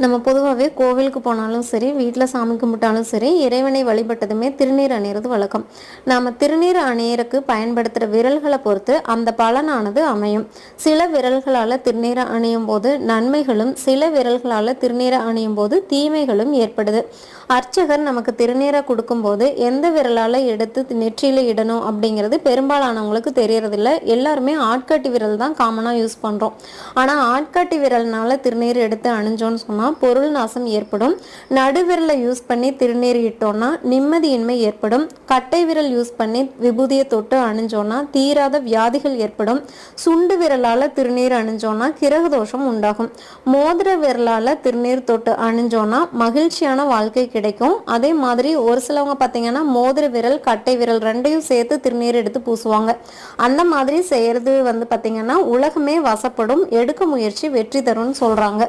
நம்ம பொதுவாகவே கோவிலுக்கு போனாலும் சரி, வீட்டில் சாமி கும்பிட்டாலும் சரி, இறைவனை வழிபட்டதுமே திருநீர் அணியிறது வழக்கம். நாம் திருநீர் அணியருக்கு பயன்படுத்துகிற விரல்களை பொறுத்து அந்த பலனானது அமையும். சில விரல்களால் திருநீரை அணியும் போது நன்மைகளும், சில விரல்களால் திருநீரை அணியும் போது தீமைகளும் ஏற்படுது. அர்ச்சகர் நமக்கு திருநீரை கொடுக்கும்போது எந்த விரலால் எடுத்து நெற்றியில் இடணும் அப்படிங்கிறது பெரும்பாலானவங்களுக்கு தெரியறதில்ல. எல்லாருமே ஆட்காட்டி விரல் தான் காமனாக யூஸ் பண்ணுறோம். ஆனால் ஆட்காட்டி விரல்னால திருநீர் எடுத்து அணிஞ்சோன்னு சொன்னால் பொருள் நாசம் ஏற்படும். நடுவிரலை யூஸ் பண்ணி திருநீர் இட்டோம்னா நிம்மதியின்மை ஏற்படும். கட்டை விரல் யூஸ் பண்ணி விபூதியை தொட்டு அணிஞ்சோன்னா தீராத வியாதிகள் ஏற்படும். சுண்டு விரலால் திருநீர் அணிஞ்சோன்னா கிரக தோஷம் உண்டாகும். மோதிர விரலால் திருநீர் தொட்டு அணிஞ்சோன்னா மகிழ்ச்சியான வாழ்க்கை கிடைக்கும். அதே மாதிரி ஒரு சிலவங்க பார்த்தீங்கன்னா மோதிர விரல் கட்டை விரல் ரெண்டையும் சேர்த்து திருநீர் எடுத்து பூசுவாங்க. அந்த மாதிரி செய்யறது பார்த்தீங்கன்னா உலகமே வசப்படும். எடுக்க முயற்சி வெற்றி தரும்னு சொல்றாங்க.